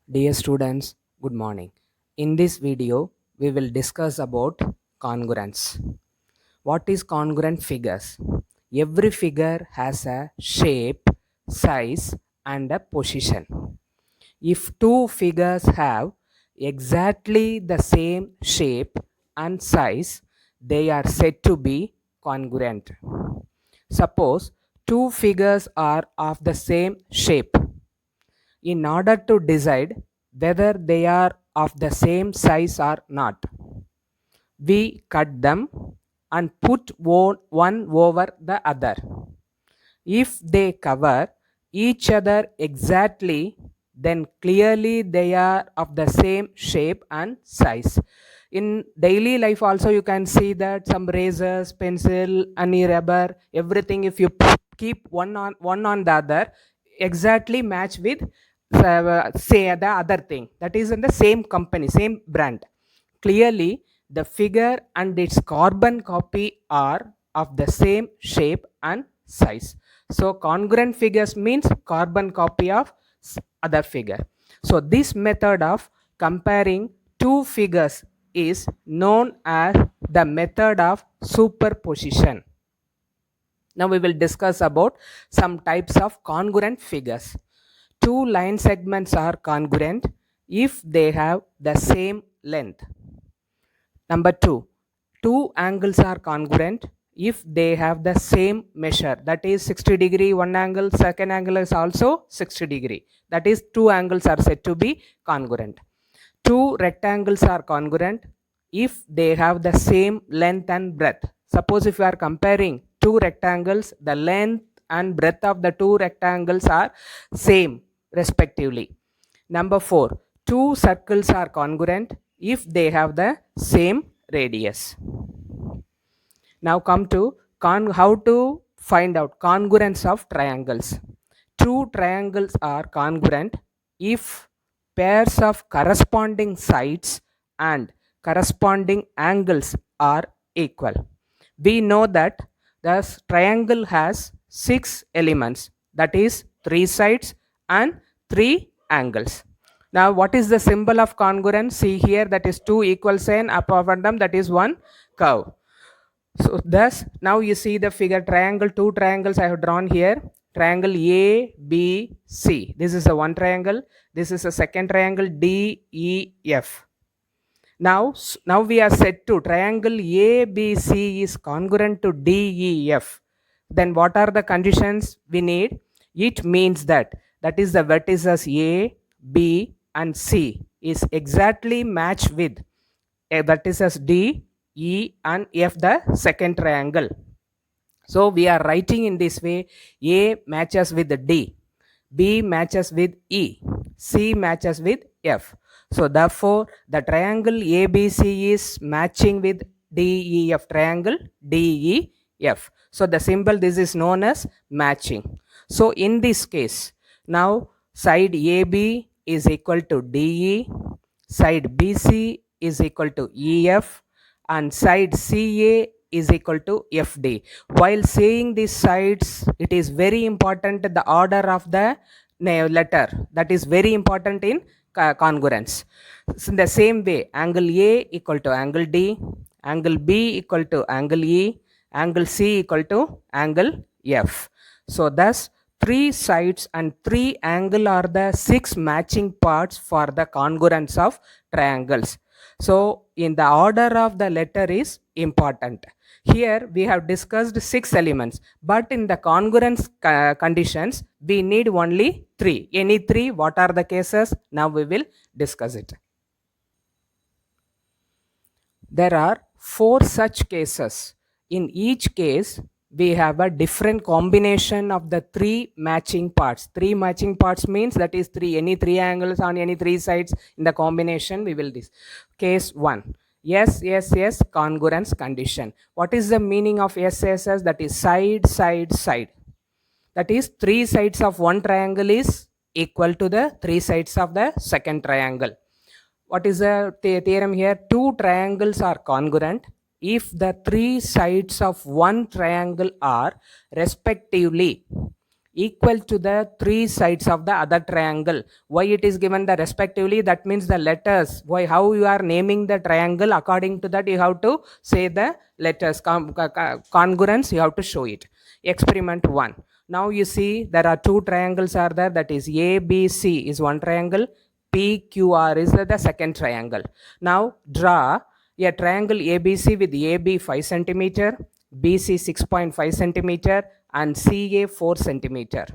Dear students, good morning. In this video, we will discuss about congruence. What is congruent figures? Every figure has a shape, size, and a position. If two figures have exactly the same shape and size, they are said to be congruent. Suppose two figures are of the same shape. In order to decide whether they are of the same size or not, we cut them and put one over the other. If they cover each other exactly, then clearly they are of the same shape and size. In daily life also you can see that some razors, pencil, any rubber, everything, if you keep one on the other, exactly match with say the other thing that is in the same company, same brand. Clearly the figure and its carbon copy are of the same shape and size. So congruent figures means carbon copy of other figure. So this method of comparing two figures is known as the method of superposition. Now we will discuss about some types of congruent figures. Two line segments are congruent if they have the same length. Number two, two angles are congruent if they have the same measure, that is 60 degree one angle, second angle is also 60 degree, that is two angles are said to be congruent. Two rectangles are congruent if they have the same length and breadth. Suppose if you are comparing two rectangles, the length and breadth of the two rectangles are same respectively. Number 4, two circles are congruent if they have the same radius. Now come to how to find out congruence of triangles. Two triangles are congruent if pairs of corresponding sides and corresponding angles are equal. We know that the triangle has 6 elements, that is 3 sides and 3 angles. Now what is the symbol of congruence? See here, that is two equal sign, above them that is one curve. So thus now you see the figure triangle, two triangles I have drawn here. Triangle A, B, C. This is a one triangle. This is a second triangle D, E, F. Now we are set to triangle ABC is congruent to DEF. Then what are the conditions we need? It means that is the vertices A, B and C is exactly matched with a vertices D, E and F, the second triangle. So we are writing in this way: A matches with D, B matches with E, C matches with F. So therefore the triangle ABC is matching with DEF, triangle DEF. So the symbol, this is known as matching. So in this case, now side AB is equal to DE, side BC is equal to EF and side CA is equal to FD. While saying these sides, it is very important the order of the letter, that is very important in congruence. So in the same way, angle A equal to angle D, angle B equal to angle E, angle C equal to angle F. So thus three sides and three angle are the six matching parts for the congruence of triangles. So in the order of the letter is important. Here we have discussed 6 elements, but in the congruence conditions we need only 3. Any 3? What are the cases? Now we will discuss it. There are 4 such cases. In each case we have a different combination of the 3 matching parts. 3 matching parts means that is 3, any 3 angles on any 3 sides in the combination we will this. Case 1, SSS congruence condition. What is the meaning of SSS? That is side, side, side. That is 3 sides of one triangle is equal to the 3 sides of the second triangle. What is the theorem here? Two triangles are congruent if the 3 sides of one triangle are respectively equal to the three sides of the other triangle. Why it is given the respectively? That means the letters. Why, how you are naming the triangle, according to that you have to say the letters. Congruence, you have to show it. Experiment 1. Now you see there are two triangles are there, that is ABC is one triangle, PQR is the second triangle. Now draw a triangle ABC with AB 5 centimeter, BC 6.5 centimeter and CA 4 centimeter.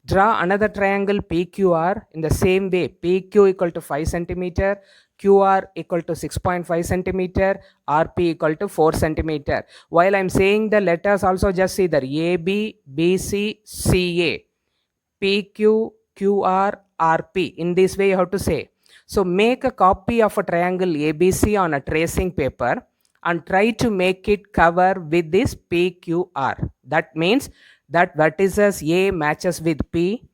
Draw another triangle PQR in the same way. PQ equal to 5 centimeter, QR equal to 6.5 centimeter, RP equal to 4 centimeter. While I am saying the letters also, just see that AB, BC, CA, PQ, QR, RP. In this way you have to say. So make a copy of a triangle ABC on a tracing paper and try to make it cover with this PQR. That means that vertices A matches with P,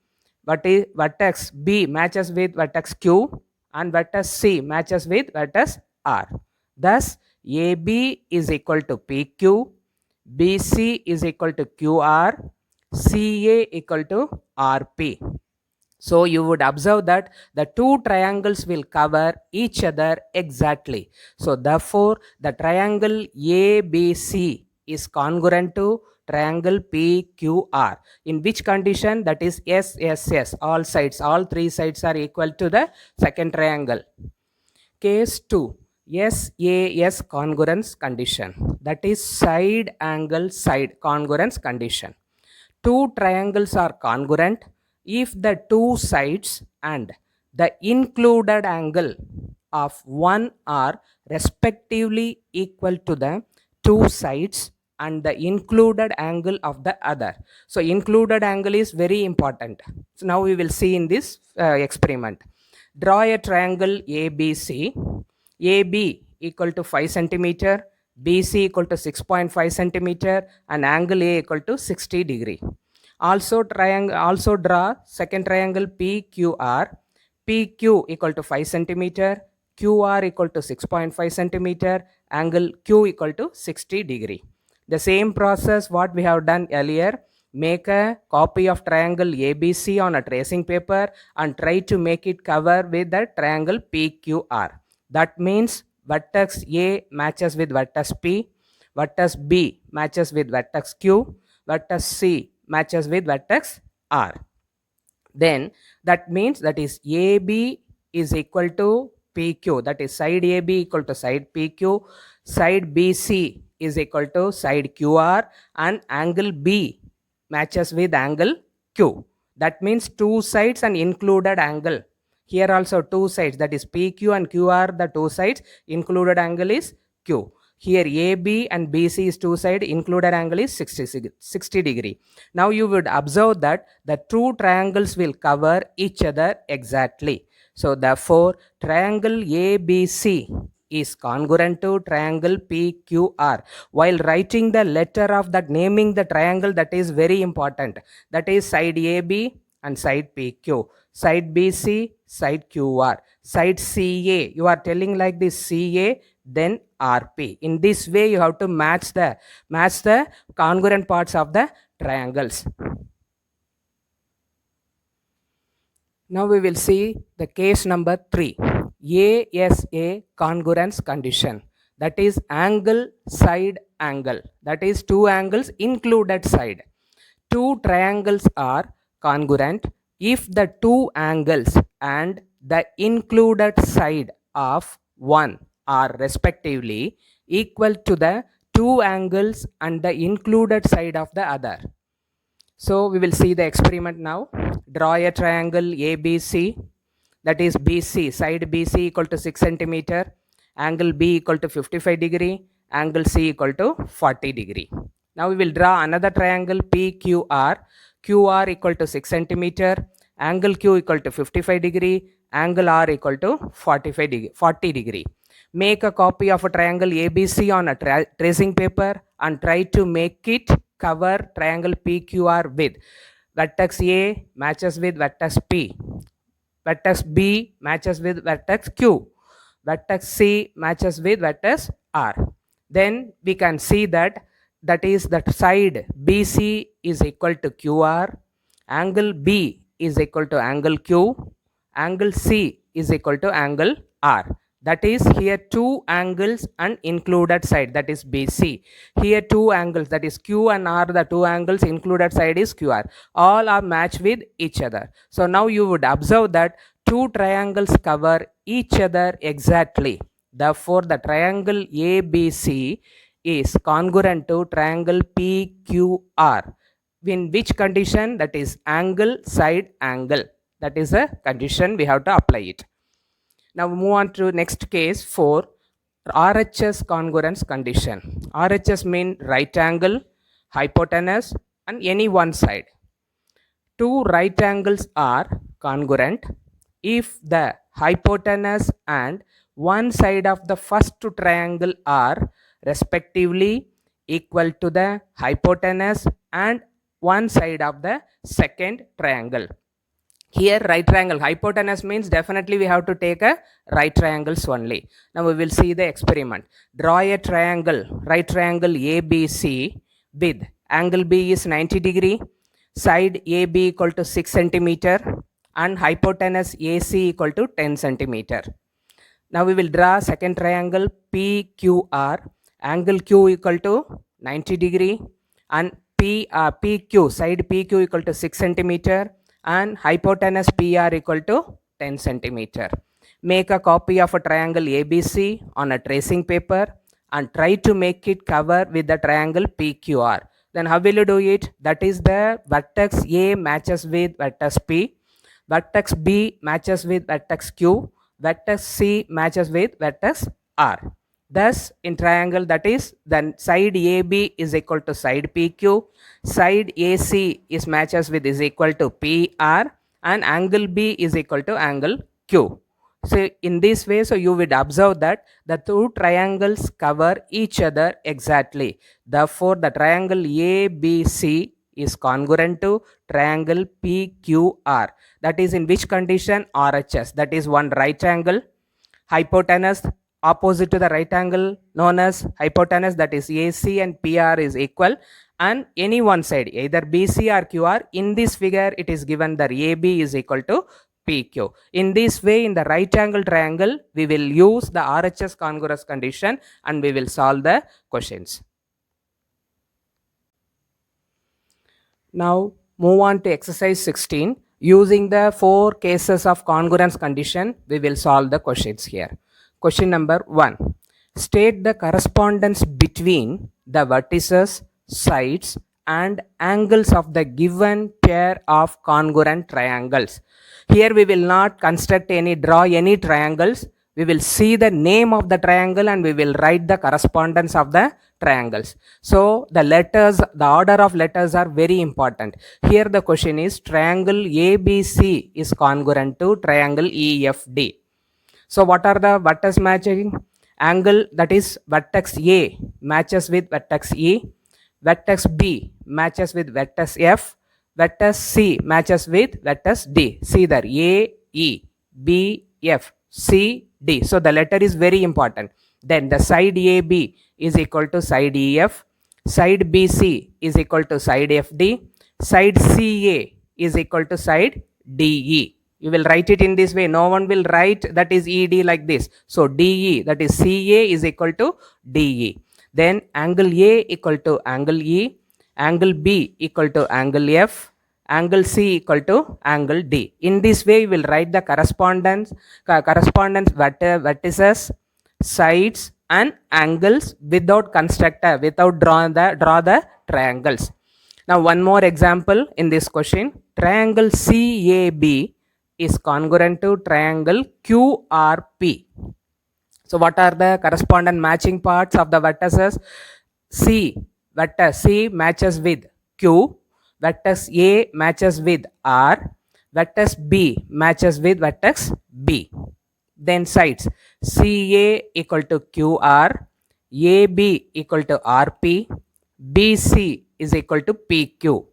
vertex B matches with vertex Q, and vertex C matches with vertex R. Thus, AB is equal to PQ, BC is equal to QR, CA equal to RP. So you would observe that the two triangles will cover each other exactly. So therefore, the triangle ABC is congruent to triangle PQR. In which condition? That is SSS. All sides, all three sides are equal to the second triangle. Case 2. SAS congruence condition. That is side angle side congruence condition. Two triangles are congruent if the two sides and the included angle of one are respectively equal to the two sides and the included angle of the other. So included angle is very important. So now we will see in this experiment. Draw a triangle ABC. AB equal to 5 centimeter, BC equal to 6.5 centimeter and angle A equal to 60 degree. Also draw second triangle PQR. PQ equal to 5 centimeter, QR equal to 6.5 centimeter, angle Q equal to 60 degree. The same process what we have done earlier. Make a copy of triangle ABC on a tracing paper and try to make it cover with the triangle PQR. That means vertex A matches with vertex P, vertex B matches with vertex Q, vertex C matches with vertex R. Then that means that is AB is equal to PQ, that is side AB equal to side PQ, side BC is equal to side QR and angle B matches with angle Q. That means two sides and included angle. Here also two sides, that is PQ and QR, the two sides, included angle is Q. Here AB and BC is two sides, included angle is 60 degree. Now you would observe that the two triangles will cover each other exactly. So therefore, triangle ABC is congruent to triangle PQR. While writing the letter of that, naming the triangle, that is very important. That is side AB and side PQ, side BC, side QR, side CA. You are telling like this CA, then RP. In this way, you have to match the congruent parts of the triangles. Now we will see the case number 3. ASA congruence condition. That is angle side angle. That is two angles included side. Two triangles are congruent if the two angles and the included side of one are respectively equal to the two angles and the included side of the other. So we will see the experiment now. Draw a triangle ABC, that is BC, side BC equal to 6 centimeter, angle B equal to 55 degree, angle C equal to 40 degree. Now we will draw another triangle PQR, QR equal to 6 centimeter, angle Q equal to 55 degree, angle R equal to 40 degree. Make a copy of a triangle ABC on a tracing paper and try to make it cover triangle PQR with vertex A matches with vertex P, vertex B matches with vertex Q, vertex C matches with vertex R. Then we can see that is that side BC is equal to QR, Angle B is equal to angle Q. Angle C is equal to angle R. That is here two angles and included side, that is BC. Here two angles, that is Q and R, the two angles included side is QR. All are matched with each other. So now you would observe that two triangles cover each other exactly. Therefore, the triangle ABC is congruent to triangle PQR. In which condition? That is angle side angle. That is a condition we have to apply it. Now move on to next case for RHS congruence condition. RHS mean right angle, hypotenuse and any one side. Two right angles are congruent if the hypotenuse and one side of the first triangle are respectively equal to the hypotenuse and one side of the second triangle. Here right triangle, hypotenuse means definitely we have to take a right triangles only. Now we will see the experiment. Draw a triangle, right triangle ABC with angle B is 90 degree, side AB equal to 6 centimeter and hypotenuse AC equal to 10 centimeter. Now we will draw second triangle PQR, angle Q equal to 90 degree and PQ, side PQ equal to 6 centimeter and hypotenuse PR equal to 10 centimeter. Make a copy of a triangle ABC on a tracing paper and try to make it cover with the triangle PQR. Then how will you do it? That is the vertex A matches with vertex P, vertex B matches with vertex Q, vertex C matches with vertex R. Thus, in triangle, that is, then side AB is equal to side PQ, side AC is matches with is equal to PR, and angle B is equal to angle Q. So in this way, so you would observe that the two triangles cover each other exactly. Therefore, the triangle ABC is congruent to triangle PQR. That is in which condition? RHS. That is one right angle, hypotenuse opposite to the right angle known as hypotenuse, that is AC and PR is equal, and any one side either BC or QR. In this figure it is given that AB is equal to PQ. In this way, in the right angle triangle, we will use the RHS congruence condition and we will solve the questions. Now move on to exercise 16. Using the 4 cases of congruence condition, we will solve the questions here. Question number 1. State the correspondence between the vertices, sides and angles of the given pair of congruent triangles. Here we will not draw any triangles. We will see the name of the triangle and we will write the correspondence of the triangles. So the letters, the order of letters are very important. Here the question is triangle ABC is congruent to triangle EFD. So what are the vertex matching? Angle, that is vertex A matches with vertex E, vertex B matches with vertex F, vertex C matches with vertex D. See there, A, E, B, F, C, D. So the letter is very important. Then the side AB is equal to side EF, side BC is equal to side FD, side CA is equal to side DE. You will write it in this way. No one will write that is ED like this. So DE, that is CA is equal to DE. Then angle A equal to angle E, angle B equal to angle F, angle C equal to angle D. In this way, you will write the correspondence vertices, sides and angles without draw the triangles. Now one more example in this question. Triangle CAB is congruent to triangle QRP. So what are the correspondent matching parts of the vertices? Vertex C matches with Q, vertex A matches with R, vertex B matches with vertex B. Then sides, CA equal to QR, AB equal to RP, BC is equal to PQ.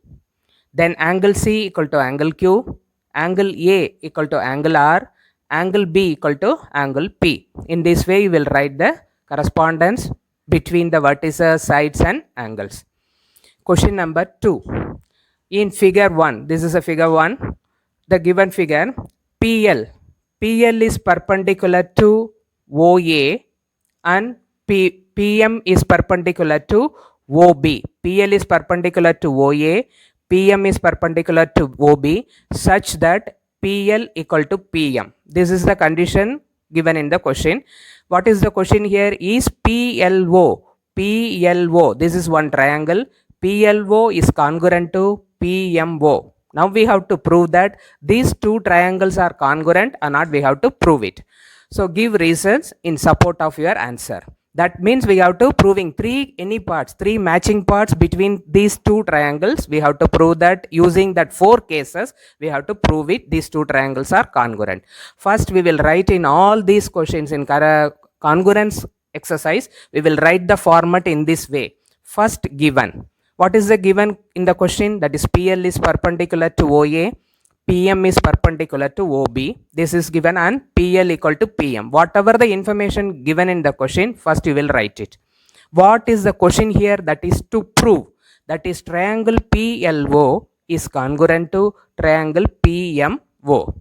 Then angle C equal to angle Q, angle A equal to angle R, angle B equal to angle P. In this way, you will write the correspondence between the vertices, sides and angles. Question number 2. In figure 1, this is a figure 1, the given figure, PL is perpendicular to OA and PM is perpendicular to OB. PL is perpendicular to OA, PM is perpendicular to OB, such that PL equal to PM. This is the condition given in the question. What is the question here is PLO. This is one triangle. PLO is congruent to PMO. Now we have to prove that these two triangles are congruent or not. We have to prove it. So give reasons in support of your answer. That means we have to proving three matching parts between these two triangles. We have to prove that using that 4 cases. We have to prove it. These two triangles are congruent. First, we will write in all these questions in congruence exercise. We will write the format in this way. First, given. What is the given in the question? That is PL is perpendicular to OA. PM is perpendicular to OB. This is given and PL equal to PM. Whatever the information given in the question, first you will write it. What is the question here? That is to prove. That is triangle PLO is congruent to triangle PMO.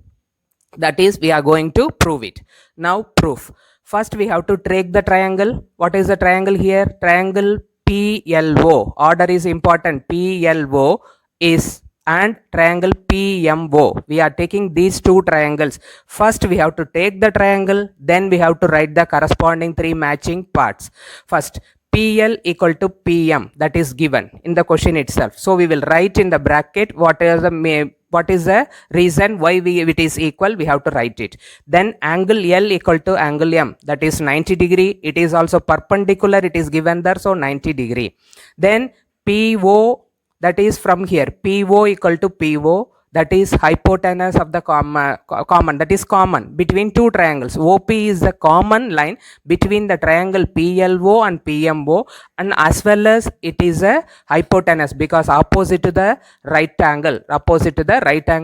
That is we are going to prove it. Now proof. First we have to take the triangle. What is the triangle here? Triangle PLO. Order is important. PLO is and triangle PMO. We are taking these two triangles. First we have to take the triangle, then we have to write the corresponding 3 matching parts. First, PL equal to PM, that is given in the question itself. So we will write in the bracket what is the reason why it is equal. We have to write it. Then angle L equal to angle M, that is 90 degree. It is also perpendicular. It is given there, so 90 degree. Then PO, that is from here, PO equal to PO, that is hypotenuse of the common, that is common between two triangles. OP is the common line between the triangle PLO and PMO, and as well as it is a hypotenuse because opposite to the right angle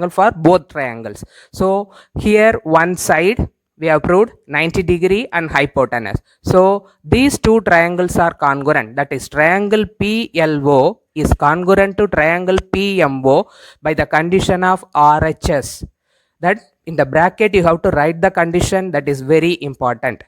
for both triangles. So here one side we have proved 90 degree and hypotenuse. So these two triangles are congruent. That is triangle PLO is congruent to triangle PMO by the condition of RHS. That in the bracket you have to write the condition, that is very important.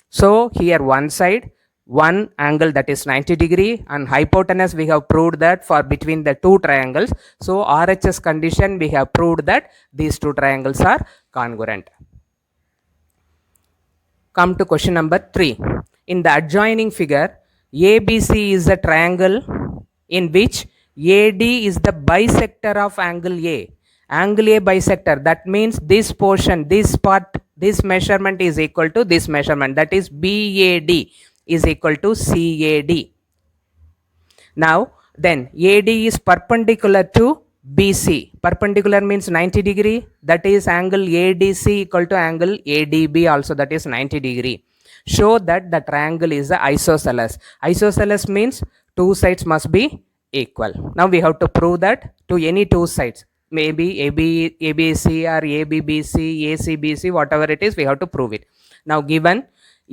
So here one side, one angle that is 90 degree and hypotenuse we have proved that for between the two triangles. So RHS condition we have proved that these two triangles are congruent. Come to question number 3. In the adjoining figure, ABC is a triangle in which AD is the bisector of angle A. Angle A bisector, that means this portion, this part, this measurement is equal to this measurement, that is BAD is equal to CAD. Now then AD is perpendicular to BC. Perpendicular means 90 degree, that is angle ADC equal to angle ADB also, that is 90 degree. Show that the triangle is the isosceles. Isosceles means two sides must be equal. Now we have to prove that to any two sides, maybe ABC or ABBC, ACBC, whatever it is, we have to prove it. Now given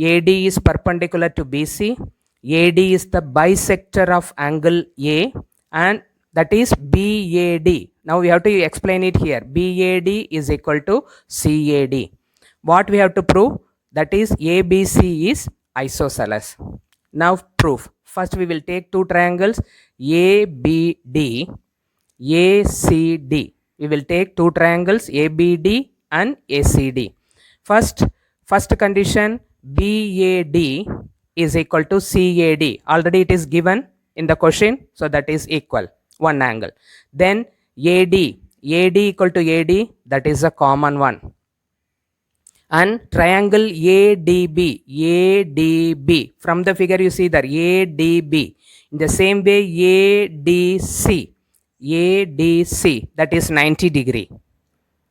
AD is perpendicular to BC, AD is the bisector of angle A, and that is BAD. Now we have to explain it here. BAD is equal to CAD. What we have to prove? That is ABC is isosceles. Now proof. First we will take two triangles ABD, ACD. We will take two triangles ABD and ACD. First condition, BAD is equal to CAD. Already it is given in the question, so that is equal, one angle. Then AD equal to AD, that is a common one. And triangle ADB, from the figure you see there, ADB. In the same way ADC, that is 90 degree.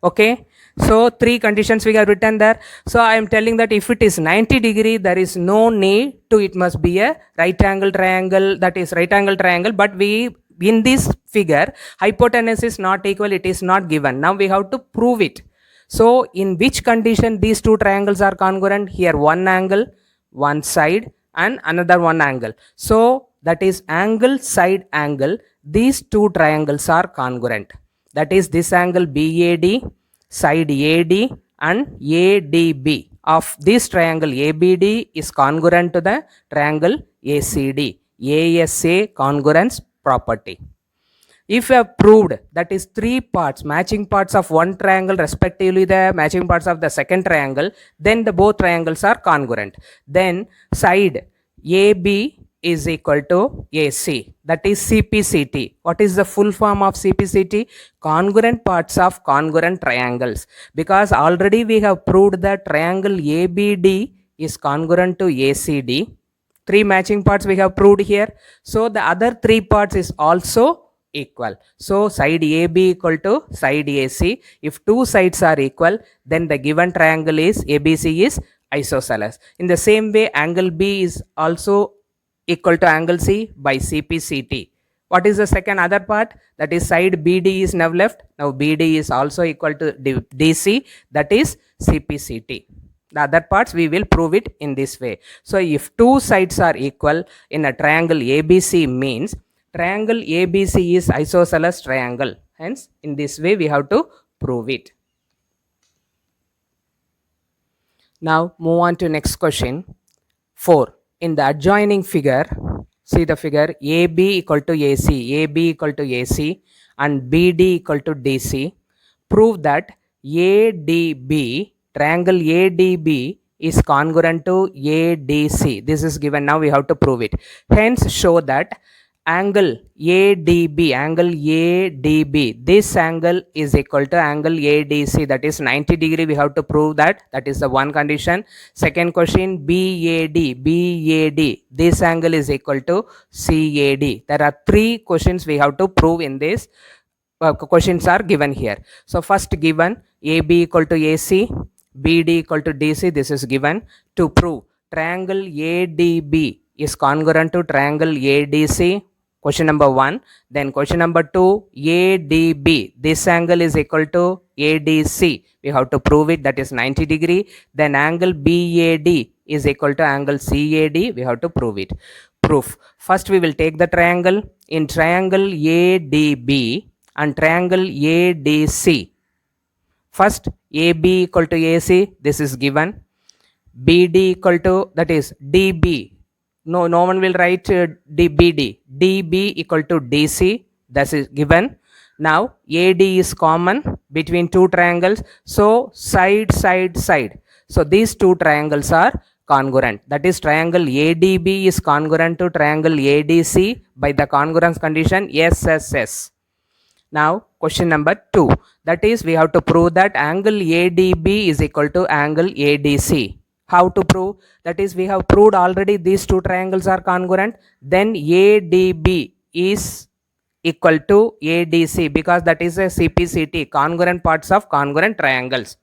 Okay, so 3 conditions we have written there. So I am telling that if it is 90 degree, there is no need to, it must be a right angle triangle, that is right angle triangle, but we in this figure hypotenuse is not equal, it is not given. Now we have to prove it. So in which condition these two triangles are congruent? Here one angle, one side, and another one angle. So that is angle side angle, these two triangles are congruent. That is, this angle BAD, side AD and ADB of this triangle ABD is congruent to the triangle ACD. ASA congruence property. If you have proved, that is, three parts, matching parts of one triangle respectively the matching parts of the second triangle, then the both triangles are congruent. Then side AB is equal to AC, that is CPCT. What is the full form of CPCT? Congruent parts of congruent triangles. Because already we have proved that triangle ABD is congruent to ACD. Three matching parts we have proved here. So the other three parts is also equal. So side AB equal to side AC. If two sides are equal, then the given triangle is ABC is isosceles. In the same way, angle B is also equal to angle C by CPCT. What is the second other part? That is side BD is now left. Now BD is also equal to DC, that is CPCT. The other parts we will prove it in this way. So if two sides are equal in a triangle ABC, means triangle ABC is isosceles triangle. Hence in this way we have to prove it. Now move on to next question. 4. In the adjoining figure, see the figure, AB equal to AC, AB equal to AC and BD equal to DC. Prove that ADB, triangle ADB is congruent to ADC. This is given. Now we have to prove it. Hence show that angle ADB, this angle is equal to angle ADC, that is 90 degree. We have to prove that. That is the one condition. Second question, BAD, this angle is equal to CAD. There are three questions we have to prove in this. Questions are given here. So first given, AB equal to AC, BD equal to DC, this is given. To prove triangle ADB is congruent to triangle ADC, question number 1. Then question number 2, ADB, this angle is equal to ADC, we have to prove it, that is 90 degree. Then angle BAD is equal to angle CAD, we have to prove it. Proof. First we will take the triangle. In triangle ADB and triangle ADC, first AB equal to AC, this is given. BD equal to, that is DB, no one will write BD, DB equal to DC, that is given. Now AD is common between two triangles, so side. So these two triangles are congruent, that is triangle ADB is congruent to triangle ADC by the congruence condition SSS. Now question number 2, that is we have to prove that angle ADB is equal to angle ADC. How to prove? That is we have proved already these two triangles are congruent. Then ADB is equal to ADC, because that is a CPCT, congruent parts of congruent triangles.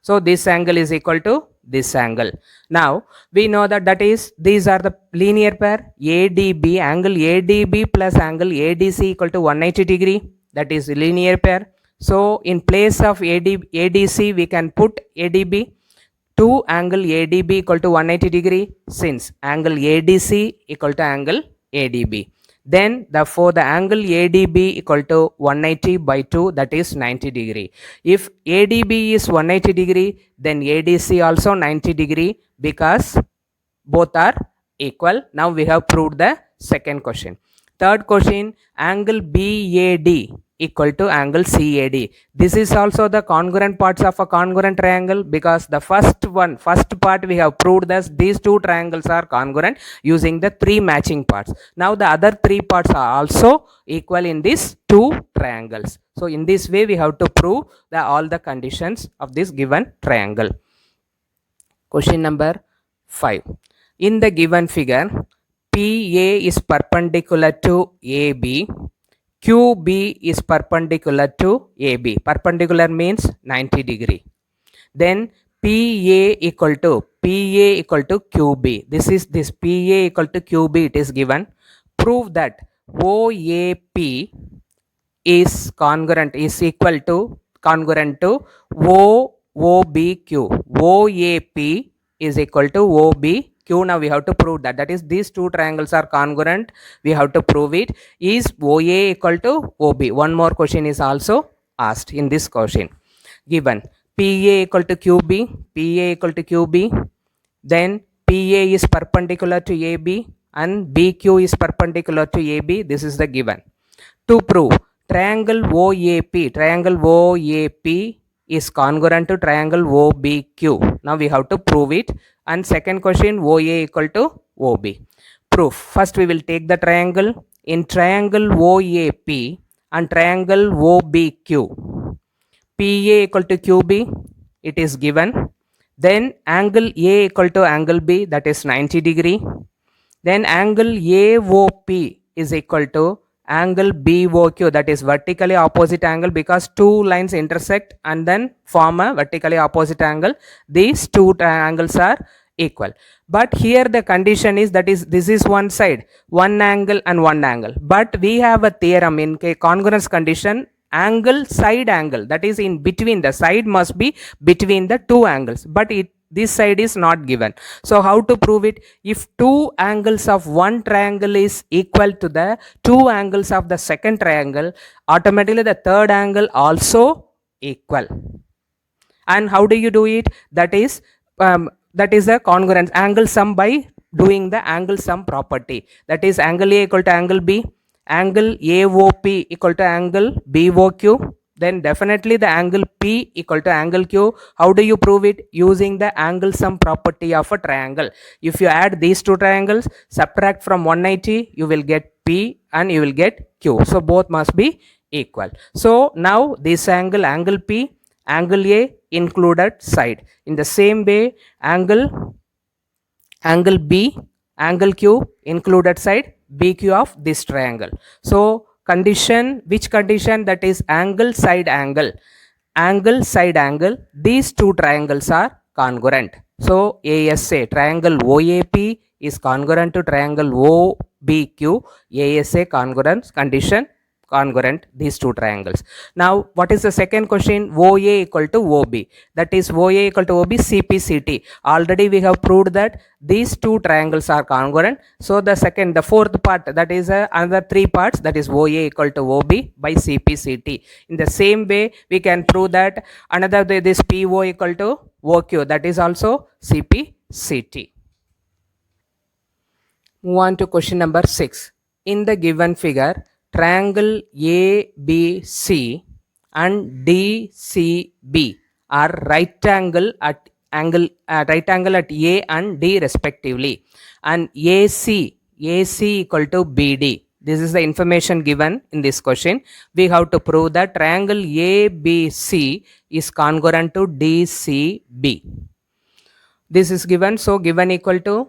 So this angle is equal to this angle. Now we know that is these are the linear pair. ADB, angle ADB plus angle ADC equal to 180 degree, that is linear pair. So in place of ADC we can put ADB. To angle ADB equal to 180 degree, since angle ADC equal to angle ADB. Then therefore the angle ADB equal to 180 by 2, that is 90 degree. If ADB is 180 degree, then ADC also 90 degree, because both are equal. Now we have proved the second question. Third question, angle BAD equal to angle CAD. This is also the congruent parts of a congruent triangle, because the first part we have proved that these two triangles are congruent using the three matching parts. Now the other three parts are also equal in these two triangles. So in this way we have to prove all the conditions of this given triangle. Question number 5. In the given figure, PA is perpendicular to AB, QB is perpendicular to AB. Perpendicular means 90 degree. Then PA equal to QB. This PA equal to QB, it is given. Prove that OAP is equal to OBQ. OAP is equal to Q. Now we have to prove that. That is, these two triangles are congruent. We have to prove it. Is OA equal to OB? One more question is also asked in this question. Given PA equal to QB, PA equal to QB, then PA is perpendicular to AB and BQ is perpendicular to AB. This is the given. To prove triangle OAP is congruent to triangle OBQ. Now we have to prove it. And second question, OA equal to OB. Proof. First we will take the triangle. In triangle OAP and triangle OBQ, PA equal to QB, it is given. Then angle A equal to angle B, that is 90 degree. Then angle AOP is equal to angle BOQ, that is vertically opposite angle, because two lines intersect and then form a vertically opposite angle. These two angles are equal. But here the condition is, that is, this is one side, one angle and one angle. But we have a theorem in congruence condition, angle side angle, that is in between, the side must be between the two angles, but this side is not given. So how to prove it? If two angles of one triangle is equal to the two angles of the second triangle, automatically the third angle also equal. And how do you do it? That is a congruence angle sum by doing the angle sum property. That is, angle A equal to angle B, angle AOP equal to angle BOQ, then definitely the angle P equal to angle Q. How do you prove it? Using the angle sum property of a triangle. If you add these two triangles, subtract from 180, you will get P and you will get Q. So both must be equal. So now this angle P, angle A included side. In the same way, angle B, angle Q included side, BQ of this triangle. So condition, which condition? That is angle side angle. Angle side angle, these two triangles are congruent. So ASA, triangle OAP is congruent to triangle OBQ. ASA congruence condition, congruent these two triangles. Now what is the second question? OA equal to OB, that is OA equal to OB, CPCT. Already we have proved that these two triangles are congruent. So the fourth part, that is another three parts, that is OA equal to OB by CPCT. In the same way we can prove that another way, this PO equal to OQ, that is also CPCT. Move on to question number 6. In the given figure, triangle ABC and DCB are right angle at A and D respectively, and AC equal to BD. This is the information given in this question. We have to prove that triangle ABC is congruent to DCB. This is given. So given equal to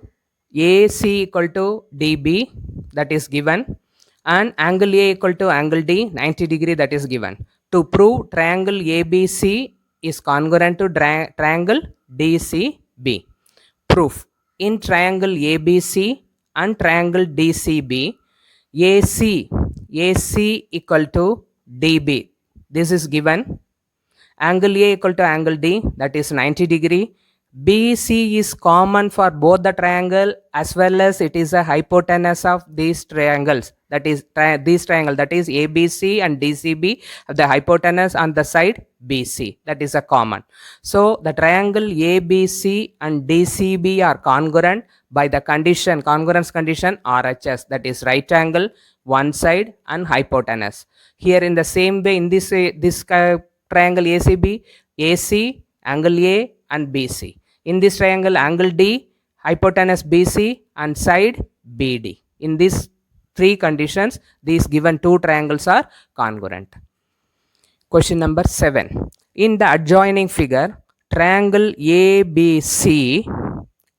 AC equal to DB, that is given, and angle A equal to angle D 90 degree, that is given. To prove triangle ABC is congruent to triangle DCB. Proof. In triangle ABC and triangle DCB, AC equal to DB, this is given. Angle A equal to angle D, that is 90 degree. BC is common for both the triangle, as well as it is a hypotenuse of these triangles, that is this triangle, that is ABC and DCB, the hypotenuse on the side BC, that is a common. So the triangle ABC and DCB are congruent by the condition, congruence condition RHS, that is right angle, one side and hypotenuse. Here in the same way, in this triangle ACB, AC, angle A and BC. In this triangle, angle D, hypotenuse BC and side BD. In these three conditions, these given two triangles are congruent. Question number 7. In the adjoining figure, triangle ABC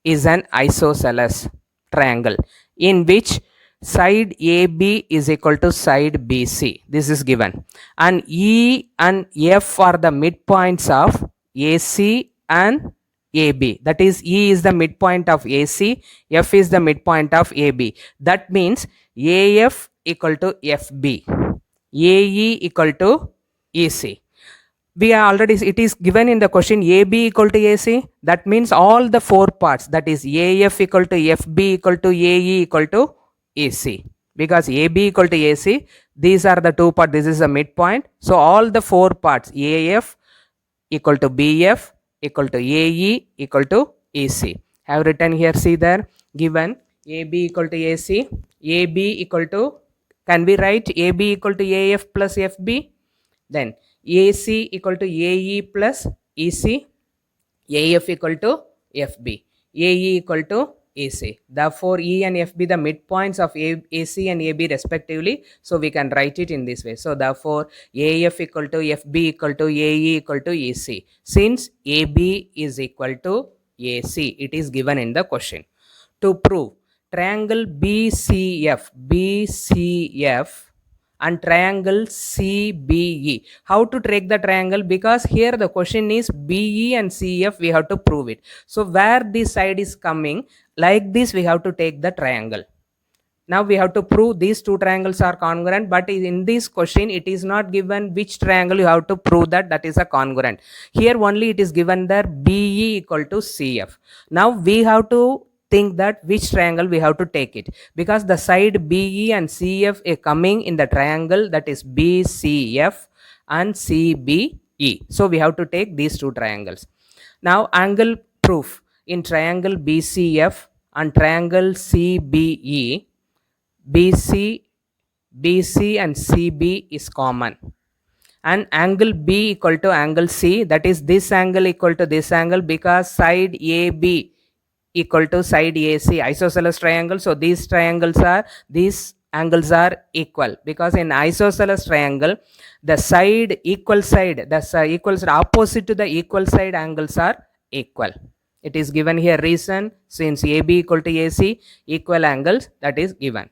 is an isosceles triangle in which side AB is equal to side BC. This is given. And E and F are the midpoints of AC and AB. That is, E is the midpoint of AC, F is the midpoint of AB. That means AF equal to FB, AE equal to EC. we are already, it is given in the question AB equal to AC. That means all the four parts, that is AF equal to FB equal to AE equal to AC, because AB equal to AC, these are the two parts, this is the midpoint. So all the four parts AF equal to BF equal to AE equal to AC have written here. See there, given AB equal to AC, AB equal to, can we write AB equal to AF plus FB? Then AC equal to AE plus EC, AF equal to FB, AE equal to AC. Therefore, E and FB the midpoints of AC and AB respectively. So we can write it in this way. So therefore, AF equal to FB equal to AE equal to EC. Since AB is equal to AC, it is given in the question. To prove triangle BCF and triangle CBE. How to take the triangle? Because here the question is BE and CF, we have to prove it. So where this side is coming, like this we have to take the triangle. Now we have to prove these two triangles are congruent, but in this question it is not given which triangle you have to prove that is a congruent. Here only it is given there BE equal to CF. Now we have to think that which triangle we have to take it, because the side BE and CF is coming in the triangle, that is BCF and CBE. So we have to take these two triangles. Now angle proof in triangle BCF and triangle CBE, BC and CB is common, and angle B equal to angle C, that is this angle equal to this angle, because side AB equal to side AC, isosceles triangle. So these angles are equal, because in isosceles triangle the side equal side, the equal side opposite to the equal side angles are equal. It is given here reason, since AB equal to AC, equal angles, that is given.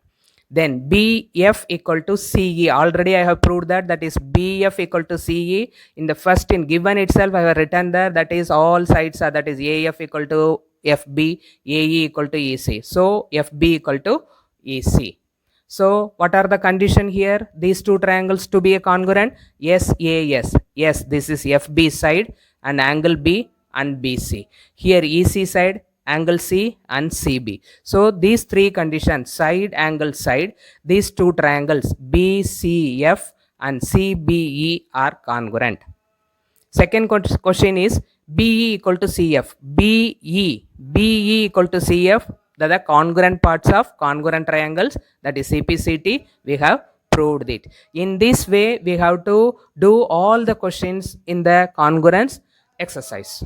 Then BF equal to CE, already I have proved that is BF equal to CE. In the first, in given itself I have written there, that is all sides are, that is AF equal to FB, AE equal to EC. So FB equal to EC. So what are the condition here? These two triangles to be a congruent? Yes, yes, this is FB side and angle B and BC. Here EC side, angle C and CB. So these three conditions, side, angle, side, these two triangles BCF and CBE are congruent. Second question is BE equal to CF. BE equal to CF, the congruent parts of congruent triangles, that is CPCT, we have proved it. In this way we have to do all the questions in the congruence exercise.